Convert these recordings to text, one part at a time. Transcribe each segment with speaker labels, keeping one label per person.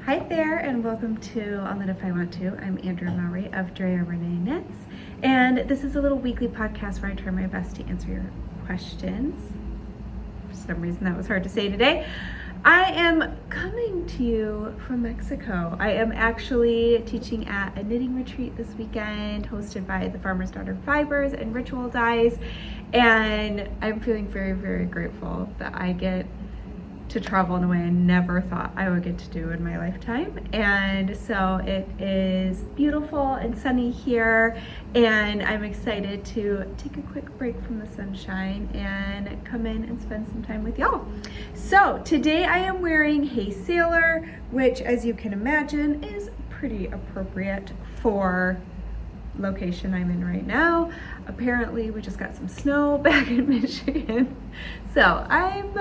Speaker 1: Hi there, and welcome to I'll Knit If I Want To. I'm Andrea Mowry of Andrea Knits, and this is a little weekly podcast where I try my best to answer your questions. For some reason that was hard to say today. I am coming to you from Mexico. I am actually teaching at a knitting retreat this weekend hosted by the Farmer's Daughter Fibers and Ritual Dyes, and I'm feeling very, very grateful that I get to travel in a way I never thought I would get to do in my lifetime. And so it is beautiful and sunny here, and I'm excited to take a quick break from the sunshine and come in and spend some time with y'all. So today I am wearing Hey Sailor, which, as you can imagine, is pretty appropriate for location I'm in right now. Apparently we just got some snow back in Michigan, so I'm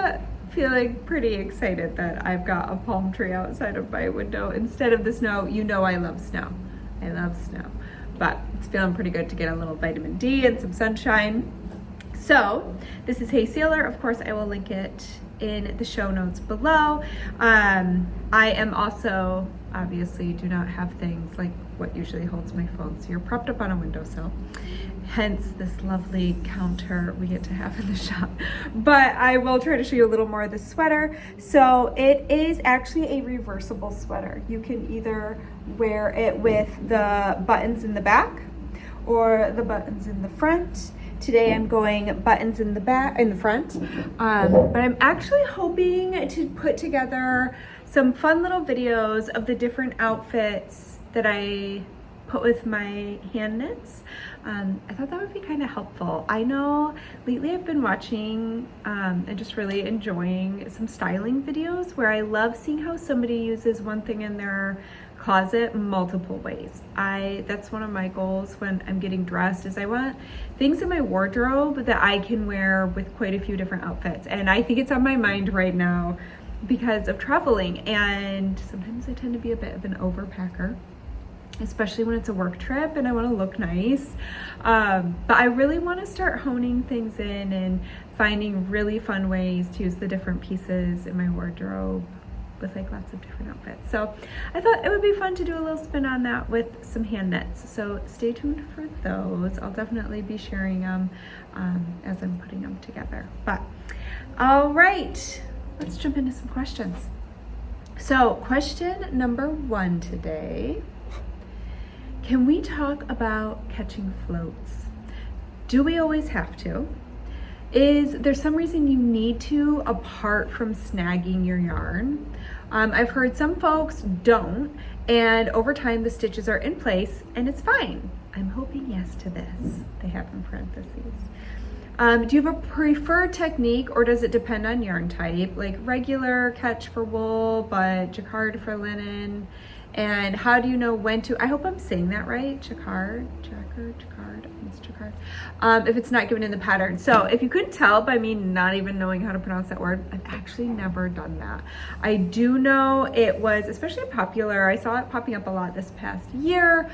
Speaker 1: feeling pretty excited that I've got a palm tree outside of my window instead of the snow. You know I love snow. I love snow. But it's feeling pretty good to get a little vitamin D and some sunshine. So this is Hey Sailor. Of course, I will link it in the show notes below. I am also, obviously, do not have things like what usually holds my phone. So you're propped up on a windowsill. Hence this lovely counter we get to have in the shop. But I will try to show you a little more of the sweater. So it is actually a reversible sweater. You can either wear it with the buttons in the back or the buttons in the front. Today I'm going buttons in the back, in the front. But I'm actually hoping to put together some fun little videos of the different outfits that I put with my hand knits. I thought that would be kind of helpful. I know lately I've been watching and just really enjoying some styling videos where I love seeing how somebody uses one thing in their closet multiple ways. That's one of my goals when I'm getting dressed, is I want things in my wardrobe that I can wear with quite a few different outfits. And I think it's on my mind right now because of traveling, and sometimes I tend to be a bit of an overpacker, especially when it's a work trip and I want to look nice. But I really want to start honing things in and finding really fun ways to use the different pieces in my wardrobe with like lots of different outfits. So I thought it would be fun to do a little spin on that with some hand knits. So stay tuned for those. I'll definitely be sharing them as I'm putting them together. But all right, let's jump into some questions. So question number 1 today. Can we talk about catching floats? Do we always have to? Is there some reason you need to apart from snagging your yarn? I've heard some folks don't, and over time the stitches are in place and it's fine. I'm hoping yes to this, they have in parentheses. Do you have a preferred technique, or does it depend on yarn type? Like regular catch for wool, but jacquard for linen? And how do you know when to, I hope I'm saying that right, jacquard, it's jacquard, if it's not given in the pattern. So if you couldn't tell by me not even knowing how to pronounce that word, I've actually never done that. I do know it was especially popular. I saw it popping up a lot this past year.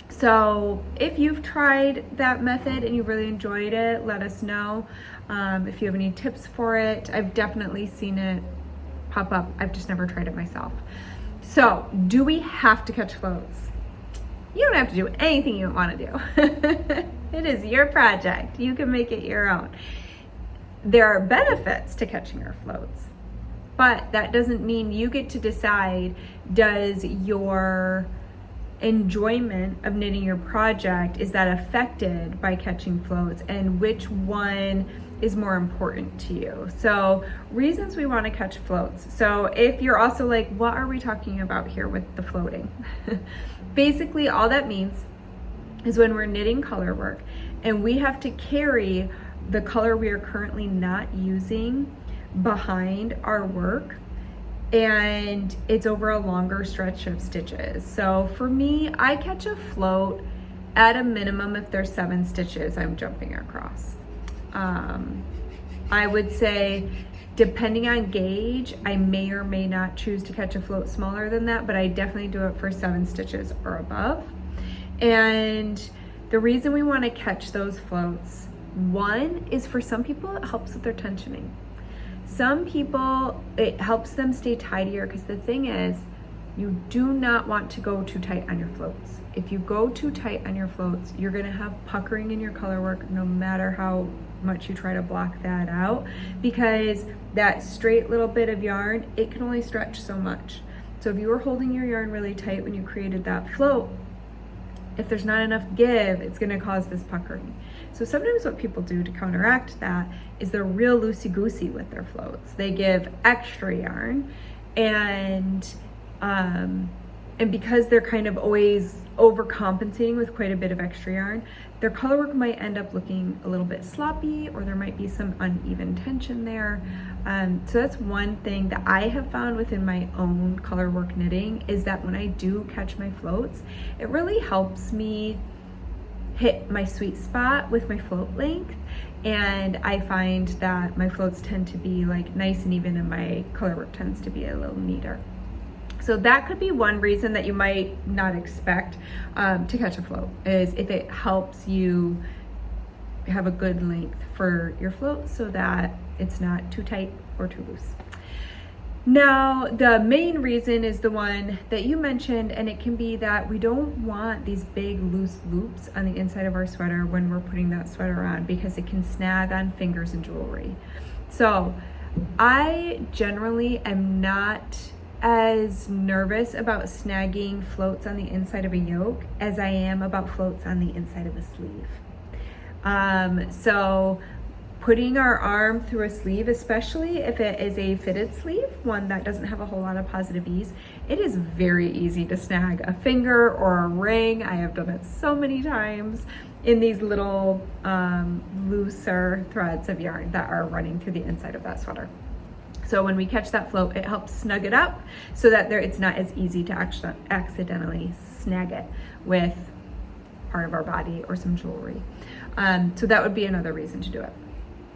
Speaker 1: So if you've tried that method and you really enjoyed it, let us know. If you have any tips for it, I've definitely seen it pop up. I've just never tried it myself. So do we have to catch floats? You don't have to do anything you want to do. It is your project. You can make it your own. There are benefits to catching our floats, but that doesn't mean you get to decide, does your enjoyment of knitting your project, is that affected by catching floats, and which one is more important to you? So reasons we want to catch floats. So if you're also like, what are we talking about here with the floating? Basically all that means is when we're knitting color work and we have to carry the color we are currently not using behind our work, and it's over a longer stretch of stitches. So for me, I catch a float at a minimum if there's 7 stitches I'm jumping across. I would say depending on gauge, I may or may not choose to catch a float smaller than that, but I definitely do it for 7 stitches or above. And the reason we want to catch those floats, one is for some people it helps with their tensioning. Some people, it helps them stay tidier, because the thing is, you do not want to go too tight on your floats. If you go too tight on your floats, you're gonna have puckering in your color work no matter how much you try to block that out, because that straight little bit of yarn, it can only stretch so much. So if you were holding your yarn really tight when you created that float, if there's not enough give, it's gonna cause this puckering. So sometimes what people do to counteract that is they're real loosey-goosey with their floats. They give extra yarn, and because they're kind of always overcompensating with quite a bit of extra yarn, their color work might end up looking a little bit sloppy, or there might be some uneven tension there. So that's one thing that I have found within my own color work knitting, is that when I do catch my floats, it really helps me hit my sweet spot with my float length. And I find that my floats tend to be like nice and even, and my color work tends to be a little neater. So that could be one reason that you might not expect to catch a float, is if it helps you have a good length for your float so that it's not too tight or too loose. Now, the main reason is the one that you mentioned, and it can be that we don't want these big loose loops on the inside of our sweater when we're putting that sweater on, because it can snag on fingers and jewelry. So I generally am not as nervous about snagging floats on the inside of a yoke as I am about floats on the inside of a sleeve. So putting our arm through a sleeve, especially if it is a fitted sleeve, one that doesn't have a whole lot of positive ease, it is very easy to snag a finger or a ring. I have done it so many times in these little looser threads of yarn that are running through the inside of that sweater. So when we catch that float, it helps snug it up so that it's not as easy to accidentally snag it with part of our body or some jewelry. So that would be another reason to do it.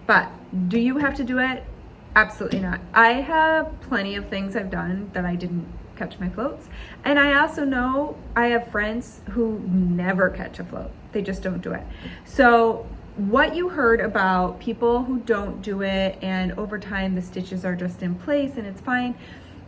Speaker 1: But do you have to do it? Absolutely not. I have plenty of things I've done that I didn't catch my floats. And I also know I have friends who never catch a float. They just don't do it. So what you heard about people who don't do it, and over time the stitches are just in place and it's fine,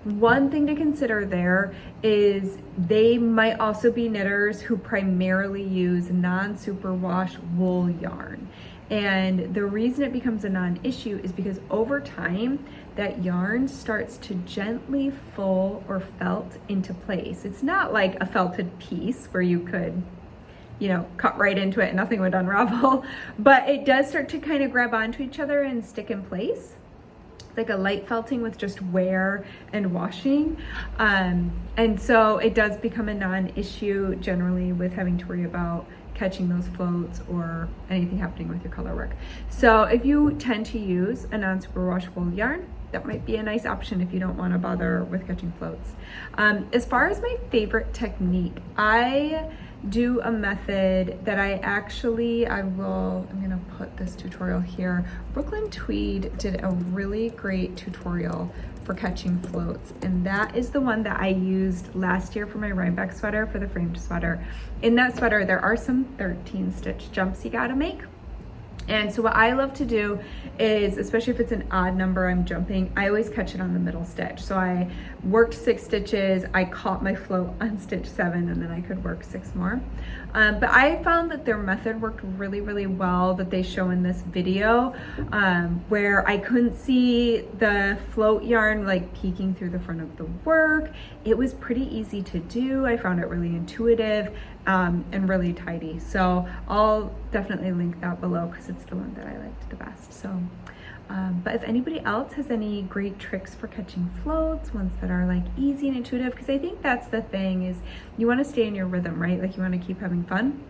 Speaker 1: one thing to consider there is they might also be knitters who primarily use non-superwash wool yarn. And the reason it becomes a non-issue is because over time that yarn starts to gently full or felt into place. It's not like a felted piece where you could, you know, cut right into it and nothing would unravel, but it does start to kind of grab onto each other and stick in place, like a light felting with just wear and washing. And so it does become a non-issue generally with having to worry about catching those floats or anything happening with your color work. So if you tend to use a non-superwash wool yarn, that might be a nice option if you don't want to bother with catching floats. As far as my favorite technique, I do a method that I'm gonna put this tutorial here. Brooklyn Tweed did a really great tutorial for catching floats, and that is the one that I used last year for my Rhinebeck sweater, for the framed sweater. In that sweater, there are some 13 stitch jumps you gotta make. And so what I love to do is, especially if it's an odd number I'm jumping, I always catch it on the middle stitch. So I worked 6 stitches, I caught my float on stitch 7, and then I could work 6 more. But I found that their method worked really, really well, that they show in this video, where I couldn't see the float yarn like peeking through the front of the work. It was pretty easy to do. I found it really intuitive and really tidy. So I'll definitely link that below because it's the one that I liked the best. So, but if anybody else has any great tricks for catching floats, ones that are like easy and intuitive, because I think that's the thing, is you want to stay in your rhythm, right? Like you want to keep having fun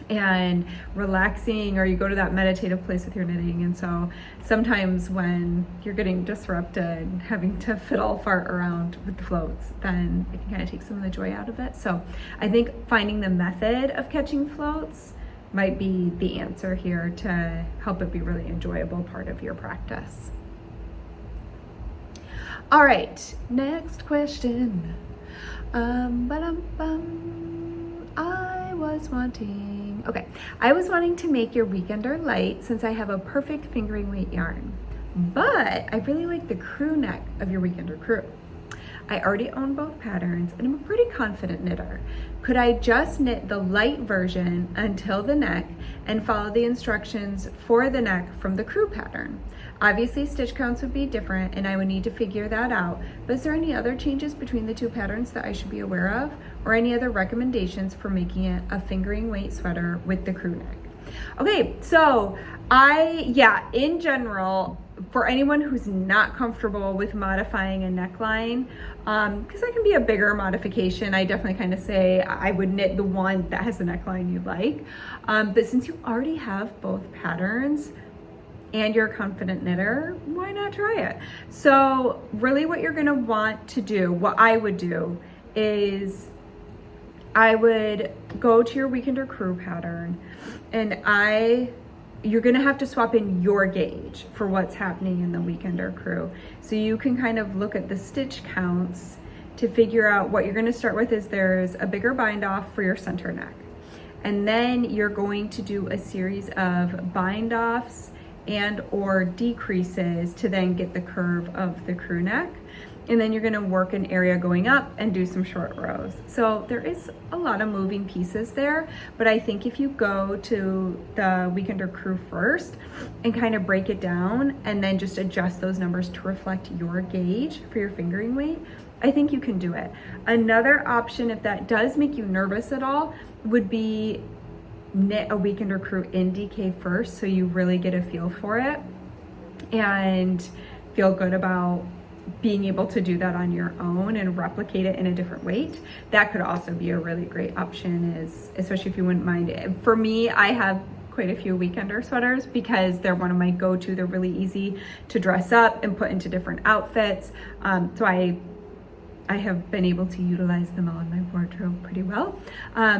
Speaker 1: and relaxing, or you go to that meditative place with your knitting. And so sometimes when you're getting disrupted, having to fiddle fart around with the floats, then it can kind of take some of the joy out of it. So I think finding the method of catching floats might be the answer here to help it be really enjoyable part of your practice. All right, next question. I was wanting to make your weekender light since I have a perfect fingering weight yarn. but I really like the crew neck of your weekender crew. I already own both patterns and I'm a pretty confident knitter. Could I just knit the light version until the neck and follow the instructions for the neck from the crew pattern? Obviously stitch counts would be different and I would need to figure that out, but is there any other changes between the two patterns that I should be aware of, or any other recommendations for making it a fingering weight sweater with the crew neck? Okay, so in general, for anyone who's not comfortable with modifying a neckline, because that can be a bigger modification, I definitely kind of say I would knit the one that has the neckline you like. But since you already have both patterns and you're a confident knitter, why not try it? So really what you're gonna want to do, what I would do is I would go to your weekender crew pattern and you're gonna have to swap in your gauge for what's happening in the weekender crew. So you can kind of look at the stitch counts to figure out what you're gonna start with. Is there's a bigger bind off for your center neck. And then you're going to do a series of bind offs and or decreases to then get the curve of the crew neck. And then you're gonna work an area going up and do some short rows. So there is a lot of moving pieces there, but I think if you go to the weekender crew first and kind of break it down and then just adjust those numbers to reflect your gauge for your fingering weight, I think you can do it. Another option, if that does make you nervous at all, would be knit a weekender crew in DK first so you really get a feel for it and feel good about being able to do that on your own and replicate it in a different weight. That could also be a really great option, especially if you wouldn't mind. For me, I have quite a few weekender sweaters because they're one of my go-to. They're really easy to dress up and put into different outfits. So I have been able to utilize them all in my wardrobe pretty well.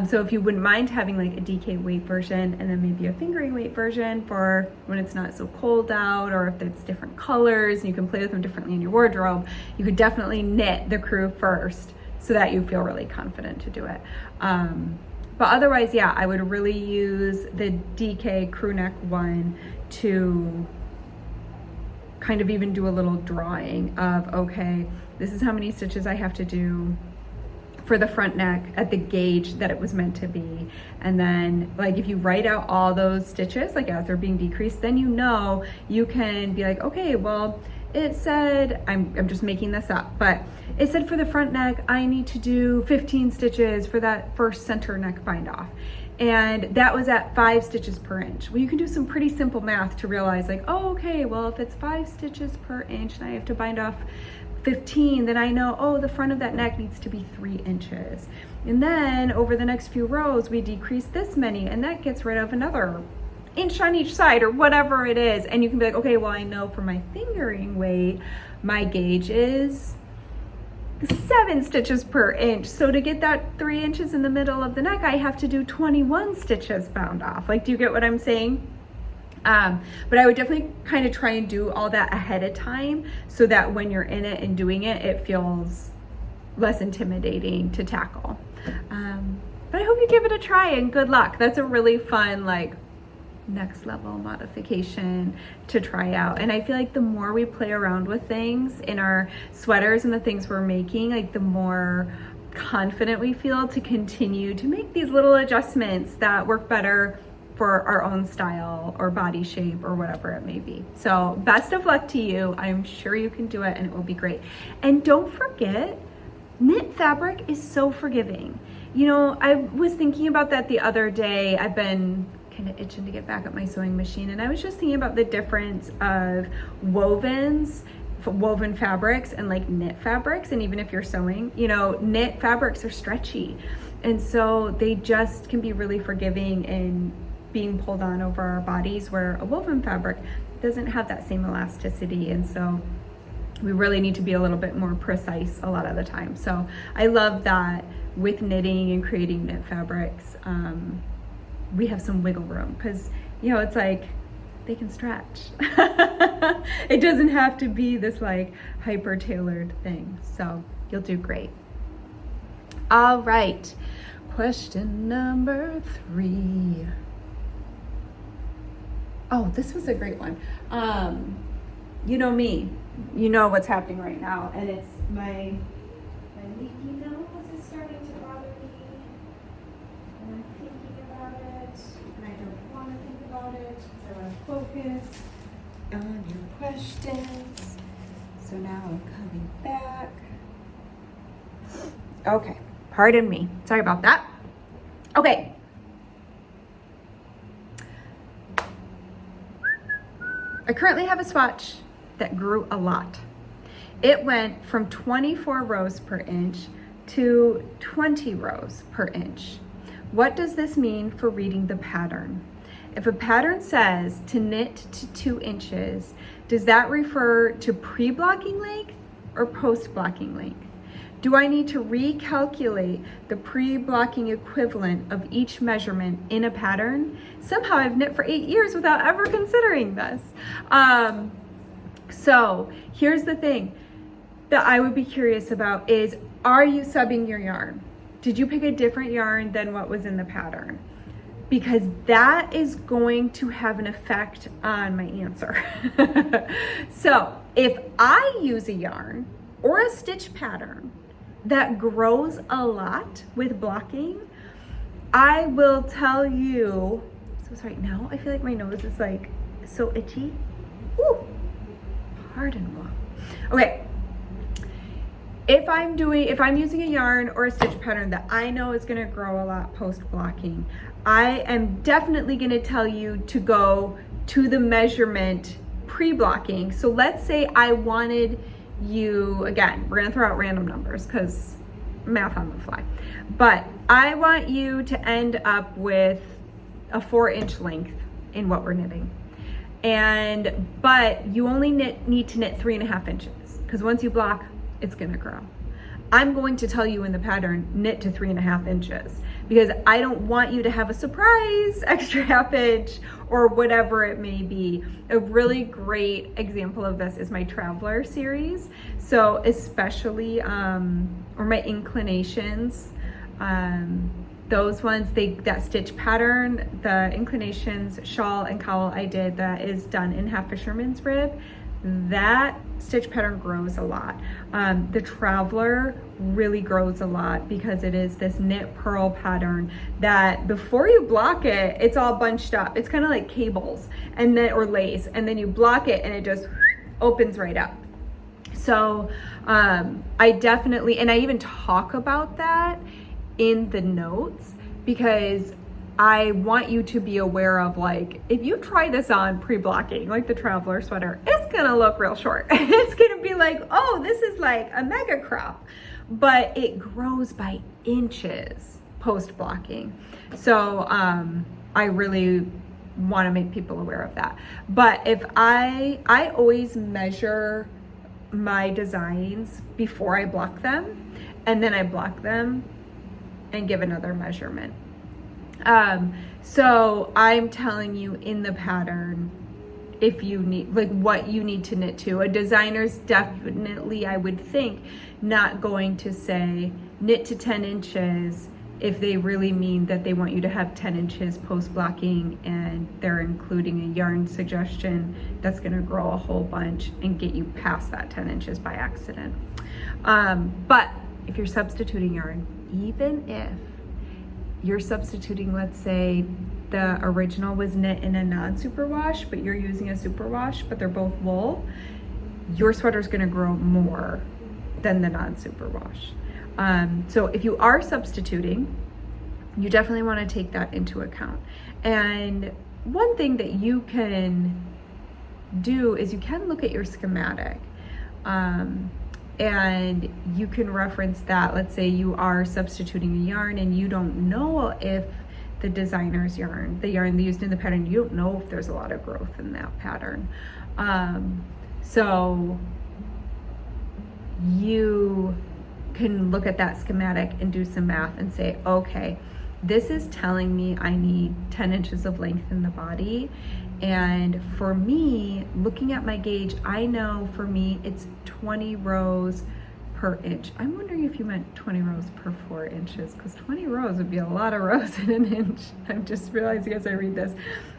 Speaker 1: So if you wouldn't mind having like a DK weight version and then maybe a fingering weight version for when it's not so cold out, or if it's different colors and you can play with them differently in your wardrobe, you could definitely knit the crew first so that you feel really confident to do it. But otherwise, yeah, I would really use the DK crew neck one to kind of even do a little drawing of, okay, this is how many stitches I have to do for the front neck at the gauge that it was meant to be. And then like if you write out all those stitches, like as they're being decreased, then you can be like, okay, well, it said, I'm just making this up, but it said for the front neck, I need to do 15 stitches for that first center neck bind off. And that was at 5 stitches per inch. Well, you can do some pretty simple math to realize like, oh, okay, well, if it's 5 stitches per inch and I have to bind off 15, then I know, oh, the front of that neck needs to be 3 inches. And then over the next few rows, we decrease this many, and that gets rid of another inch on each side or whatever it is. And you can be like, okay, well, I know for my fingering weight, my gauge is 7 stitches per inch. So to get that 3 inches in the middle of the neck, I have to do 21 stitches bound off. Like, do you get what I'm saying? But I would definitely kind of try and do all that ahead of time so that when you're in it and doing it, it feels less intimidating to tackle. But I hope you give it a try and good luck. That's a really fun, like, next level modification to try out. And I feel like the more we play around with things in our sweaters and the things we're making, like the more confident we feel to continue to make these little adjustments that work better for our own style or body shape or whatever it may be. So best of luck to you. I'm sure you can do it and it will be great. And don't forget, knit fabric is so forgiving. You know, I was thinking about that the other day. I've been kind of itching to get back at my sewing machine, and I was just thinking about the difference of woven fabrics and like knit fabrics. And even if you're sewing, you know, knit fabrics are stretchy, and so they just can be really forgiving in being pulled on over our bodies, where a woven fabric doesn't have that same elasticity. And so we really need to be a little bit more precise a lot of the time. So I love that with knitting and creating knit fabrics, we have some wiggle room, because, you know, it's like they can stretch. It doesn't have to be this like hyper tailored thing. So you'll do great. All right, question number 3. Oh, this was a great one. you know me, you know what's happening right now, and it's my leaky nose is starting to bother me, and I'm thinking about it, and I don't want to think about it, because I want to focus on your questions. So now I'm coming back. Okay, pardon me. Sorry about that. Okay. I currently have a swatch that grew a lot. It went from 24 rows per inch to 20 rows per inch. What does this mean for reading the pattern? If a pattern says to knit to 2 inches, does that refer to pre-blocking length or post-blocking length? Do I need to recalculate the pre-blocking equivalent of each measurement in a pattern? Somehow I've knit for 8 years without ever considering this. So here's the thing that I would be curious about is, are you subbing your yarn? Did you pick a different yarn than what was in the pattern? Because that is going to have an effect on my answer. So if I use a yarn or a stitch pattern that grows a lot with blocking, I will tell you, so sorry, now I feel like my nose is like so itchy. Ooh, pardon me. Okay, if I'm using a yarn or a stitch pattern that I know is gonna grow a lot post-blocking, I am definitely gonna tell you to go to the measurement pre-blocking. So let's say I wanted you, again, we're gonna throw out random numbers because math on the fly, but I want you to end up with a 4-inch length in what we're knitting. But you only need to knit 3.5 inches, because once you block, it's gonna grow. I'm going to tell you in the pattern, knit to 3.5 inches, because I don't want you to have a surprise extra half inch or whatever it may be. A really great example of this is my Traveler series. So especially, or my inclinations, those ones, that stitch pattern, the inclinations, shawl and cowl I did that is done in half fisherman's rib, that stitch pattern grows a lot. The Traveler really grows a lot because it is this knit purl pattern that before you block it, it's all bunched up. It's kind of like cables and then, or lace, and then you block it and it just opens right up. So I definitely, and I even talk about that in the notes, because I want you to be aware of, like, if you try this on pre-blocking, like the Traveler sweater, it's gonna look real short. It's gonna be like, oh, this is like a mega crop, but it grows by inches post-blocking. So I really wanna make people aware of that. But if I always measure my designs before I block them, and then I block them and give another measurement. So I'm telling you in the pattern, if you need, like, what you need to knit to. A designer's definitely, I would think, not going to say knit to 10 inches if they really mean that they want you to have 10 inches post-blocking and they're including a yarn suggestion that's gonna grow a whole bunch and get you past that 10 inches by accident. But if you're substituting yarn, even if you're substituting, let's say the original was knit in a non-superwash, but you're using a superwash, but they're both wool, your sweater's gonna grow more than the non-superwash. So if you are substituting, you definitely wanna take that into account. And one thing that you can do is you can look at your schematic. And you can reference that. Let's say you are substituting a yarn and you don't know if the designer's yarn, the yarn they used in the pattern, you don't know if there's a lot of growth in that pattern. So you can look at that schematic and do some math and say, okay, this is telling me I need 10 inches of length in the body. And for me, looking at my gauge, I know for me it's 20 rows per inch. I'm wondering if you meant 20 rows per 4 inches, because 20 rows would be a lot of rows in an inch. I'm just realizing as I read this.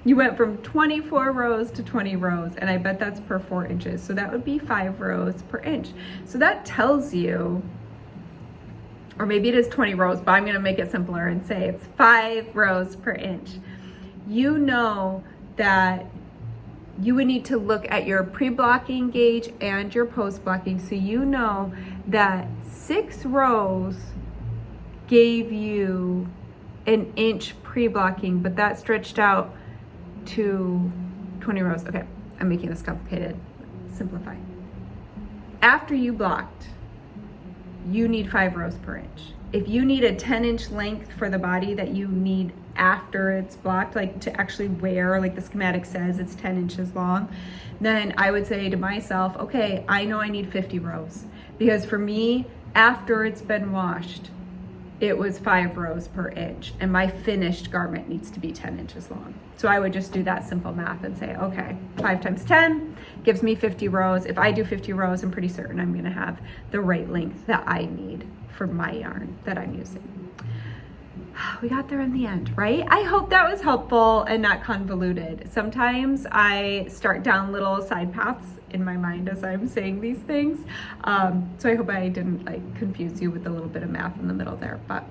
Speaker 1: You went from 24 rows to 20 rows, and I bet that's per 4 inches. So that would be 5 rows per inch. So that tells you, or maybe it is 20 rows, but I'm gonna make it simpler and say it's 5 rows per inch. You know that you would need to look at your pre-blocking gauge and your post-blocking, so you know that 6 rows gave you an inch pre-blocking, but that stretched out to 20 rows. Okay, I'm making this complicated. Simplify. After you blocked, you need 5 rows per inch. If you need a 10-inch length for the body that you need after it's blocked, like to actually wear, like the schematic says it's 10 inches long, then I would say to myself, okay, I know I need 50 rows. Because for me, after it's been washed, it was 5 rows per inch, and my finished garment needs to be 10 inches long. So I would just do that simple math and say, okay, 5 times 10 gives me 50 rows. If I do 50 rows, I'm pretty certain I'm gonna have the right length that I need for my yarn that I'm using. We got there in the end, right? I hope that was helpful and not convoluted. Sometimes I start down little side paths in my mind as I'm saying these things. So I hope I didn't like confuse you with a little bit of math in the middle there, but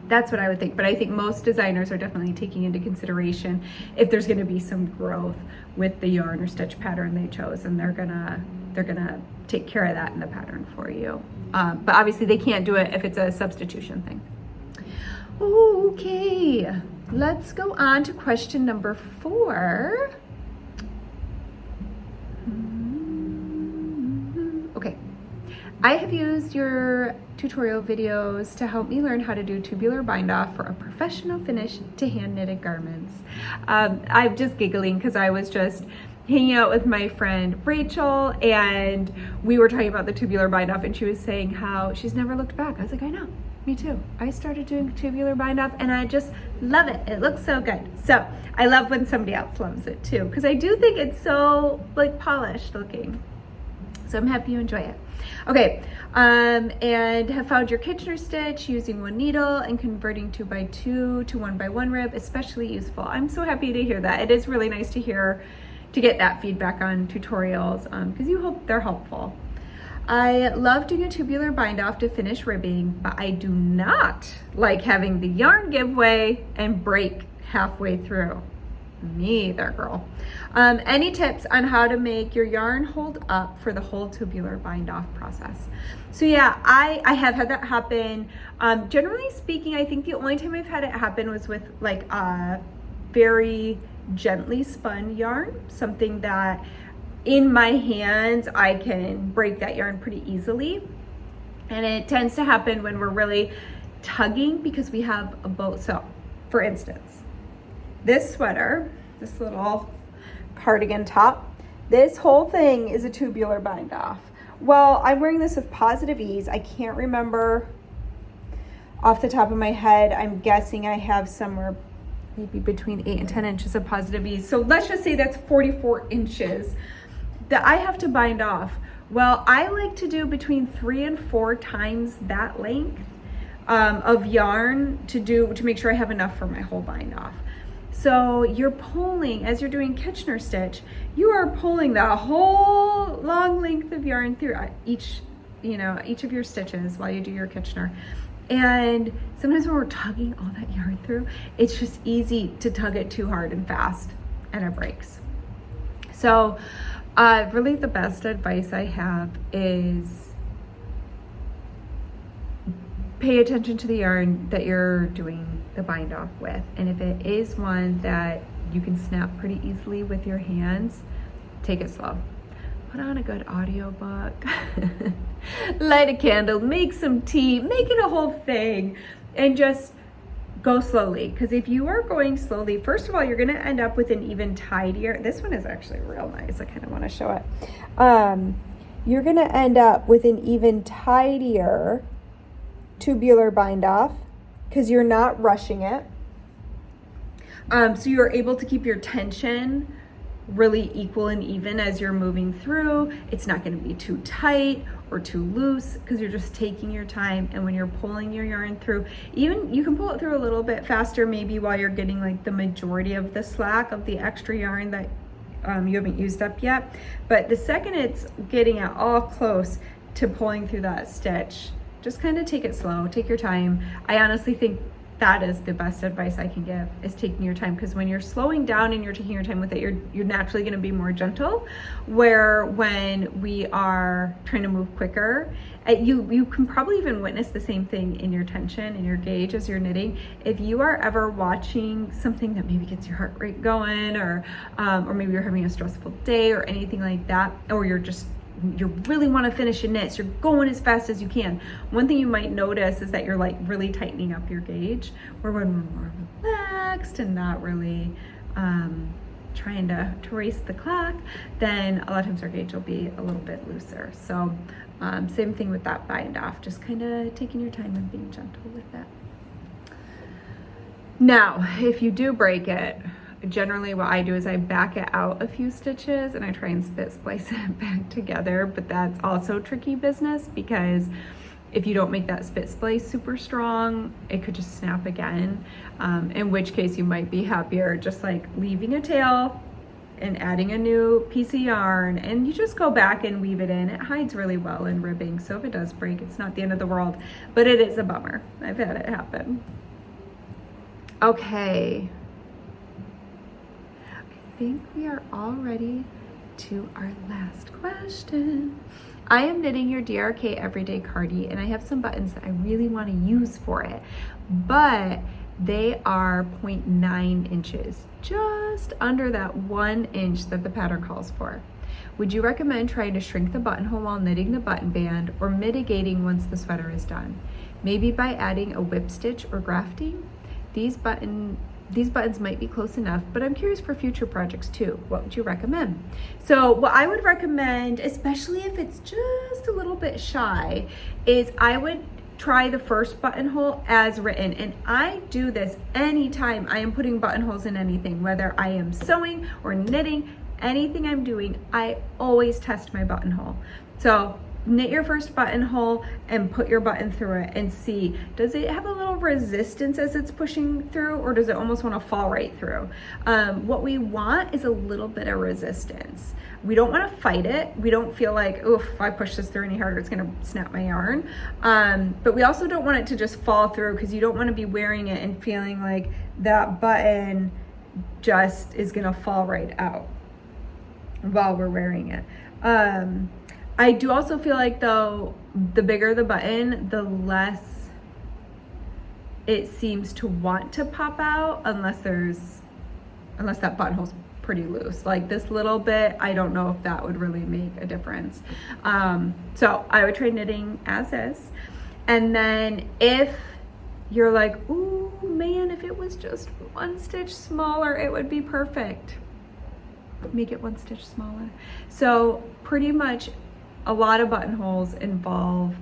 Speaker 1: that's what I would think. But I think most designers are definitely taking into consideration if there's gonna be some growth with the yarn or stitch pattern they chose, and they're gonna take care of that in the pattern for you. But obviously they can't do it if it's a substitution thing. Okay, let's go on to question number 4. Okay, I have used your tutorial videos to help me learn how to do tubular bind off for a professional finish to hand knitted garments. I'm just giggling because I was just hanging out with my friend Rachel, and we were talking about the tubular bind off, and she was saying how she's never looked back. I was like, I know. Me too. I started doing tubular bind off and I just love it. It looks so good. So I love when somebody else loves it too, because I do think it's so like polished looking. So I'm happy you enjoy it. Okay, and have found your Kitchener stitch using 1 needle and converting 2x2 to 1x1 rib especially useful. I'm so happy to hear that. It is really nice to get that feedback on tutorials, because you hope they're helpful. I love doing a tubular bind off to finish ribbing, but I do not like having the yarn give way and break halfway through. Me either, girl. Any tips on how to make your yarn hold up for the whole tubular bind off process? So yeah, I have had that happen. Generally speaking, I think the only time I've had it happen was with like a very gently spun yarn, something that in my hands, I can break that yarn pretty easily. And it tends to happen when we're really tugging because we have a boat. So for instance, this sweater, this little cardigan top, this whole thing is a tubular bind off. Well, I'm wearing this with Positive Ease. I can't remember off the top of my head. I'm guessing I have somewhere maybe between 8 and 10 inches of Positive Ease. So let's just say that's 44 inches that I have to bind off. Well, I like to do between 3 and 4 times that length of yarn to make sure I have enough for my whole bind off. So you're pulling, as you're doing Kitchener stitch, you are pulling the whole long length of yarn through each of your stitches while you do your Kitchener. And sometimes when we're tugging all that yarn through, it's just easy to tug it too hard and fast and it breaks. So really the best advice I have is pay attention to the yarn that you're doing the bind off with. And if it is one that you can snap pretty easily with your hands, take it slow. Put on a good audiobook, light a candle, make some tea, make it a whole thing, and just go slowly. Because if you are going slowly, first of all, you're going to end up with an even tidier, this one is actually real nice, I kind of want to show it. You're going to end up with an even tidier tubular bind off because you're not rushing it. So you're able to keep your tension really equal and even as you're moving through. It's not going to be too tight or too loose because you're just taking your time. And when you're pulling your yarn through, even you can pull it through a little bit faster maybe while you're getting like the majority of the slack of the extra yarn that you haven't used up yet. But the second it's getting it all close to pulling through that stitch, just kind of take it slow, take your time. I honestly think that is the best advice I can give, is taking your time, because when you're slowing down and you're taking your time with it, you're naturally going to be more gentle. Where when we are trying to move quicker, you can probably even witness the same thing in your tension and your gauge as you're knitting. If you are ever watching something that maybe gets your heart rate going, or maybe you're having a stressful day or anything like that, or you really want to finish a knit, so you're going as fast as you can. One thing you might notice is that you're like really tightening up your gauge, where when we're more relaxed and not really trying to race the clock, then a lot of times our gauge will be a little bit looser. So same thing with that bind off, just kind of taking your time and being gentle with it. Now, if you do break it, generally what I do is I back it out a few stitches and I try and spit splice it back together, but that's also tricky business, because if you don't make that spit splice super strong, it could just snap again, in which case you might be happier just like leaving a tail and adding a new piece of yarn, and you just go back and weave it in. It hides really well in ribbing, so if it does break, it's not the end of the world, but it is a bummer. I've had it happen. Okay, I think we are all ready to our last question. I am knitting your DRK Everyday Cardi, and I have some buttons that I really want to use for it, but they are 0.9 inches, just under that 1 inch that the pattern calls for. Would you recommend trying to shrink the buttonhole while knitting the button band, or mitigating once the sweater is done? Maybe by adding a whip stitch or grafting? These buttons might be close enough, but I'm curious for future projects too. What would you recommend? So what I would recommend, especially if it's just a little bit shy, is I would try the first buttonhole as written. And I do this anytime I am putting buttonholes in anything, whether I am sewing or knitting, anything I'm doing, I always test my buttonhole. So knit your first buttonhole and put your button through it and see, does it have a little resistance as it's pushing through, or does it almost want to fall right through? What we want is a little bit of resistance. We don't want to fight it. We don't feel like, oof, if I push this through any harder, it's going to snap my yarn. But we also don't want it to just fall through, because you don't want to be wearing it and feeling like that button just is going to fall right out while we're wearing it. I do also feel like, though, the bigger the button, the less it seems to want to pop out, unless that buttonhole's pretty loose. Like this little bit, I don't know if that would really make a difference. So I would try knitting as is. And then if you're like, ooh man, if it was just 1 stitch smaller, it would be perfect. Make it 1 stitch smaller. So pretty much a lot of buttonholes involve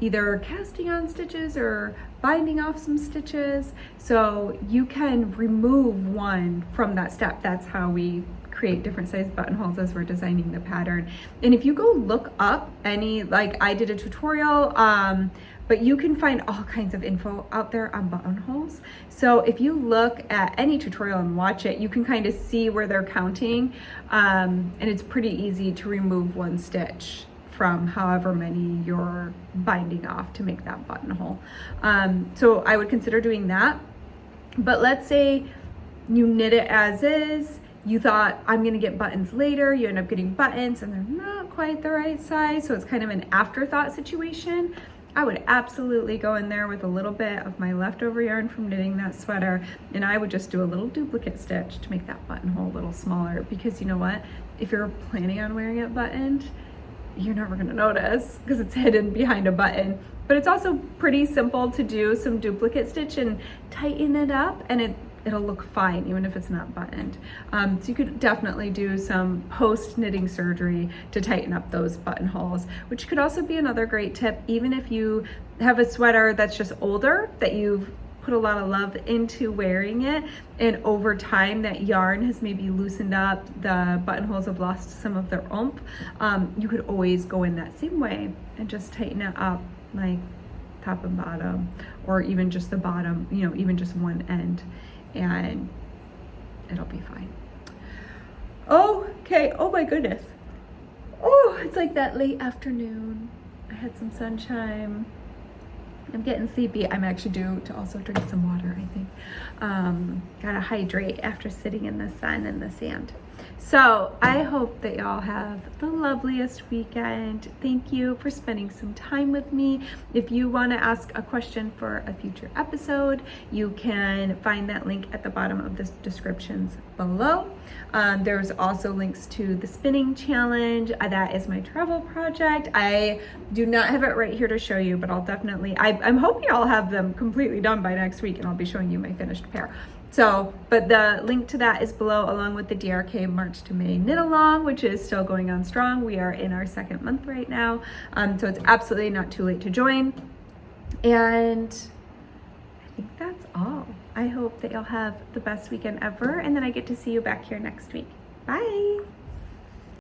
Speaker 1: either casting on stitches or binding off some stitches. So you can remove one from that step. That's how we create different size buttonholes as we're designing the pattern. And if you go look up any, like I did a tutorial, but you can find all kinds of info out there on buttonholes. So if you look at any tutorial and watch it, you can kind of see where they're counting. And it's pretty easy to remove 1 stitch from however many you're binding off to make that buttonhole. So I would consider doing that. But let's say you knit it as is, you thought, I'm gonna get buttons later, you end up getting buttons and they're not quite the right size, so it's kind of an afterthought situation. I would absolutely go in there with a little bit of my leftover yarn from knitting that sweater, and I would just do a little duplicate stitch to make that buttonhole a little smaller, because you know what? If you're planning on wearing it buttoned, you're never gonna notice because it's hidden behind a button. But it's also pretty simple to do some duplicate stitch and tighten it up, and it'll look fine even if it's not buttoned. So you could definitely do some post knitting surgery to tighten up those buttonholes, which could also be another great tip, even if you have a sweater that's just older that you've put a lot of love into wearing it, and over time that yarn has maybe loosened up, the buttonholes have lost some of their oomph, you could always go in that same way and just tighten it up, like top and bottom, or even just the bottom, you know, even just one end, and it'll be fine. Okay, oh my goodness. Oh, it's like that late afternoon. I had some sunshine. I'm getting sleepy. I'm actually due to also drink some water, I think. Gotta hydrate after sitting in the sun and the sand. So I hope that y'all have the loveliest weekend. Thank you for spending some time with me. If you want to ask a question for a future episode, you can find that link at the bottom of the descriptions below. There's also links to the spinning challenge. That is my travel project. I do not have it right here to show you, but I'll definitely, I'm hoping I'll have them completely done by next week, and I'll be showing you my finished pair. So, but the link to that is below, along with the DRK March to May knit along, which is still going on strong. We are in our second month right now. So it's absolutely not too late to join. And I think that's all. I hope that you'll have the best weekend ever, and then I get to see you back here next week. Bye.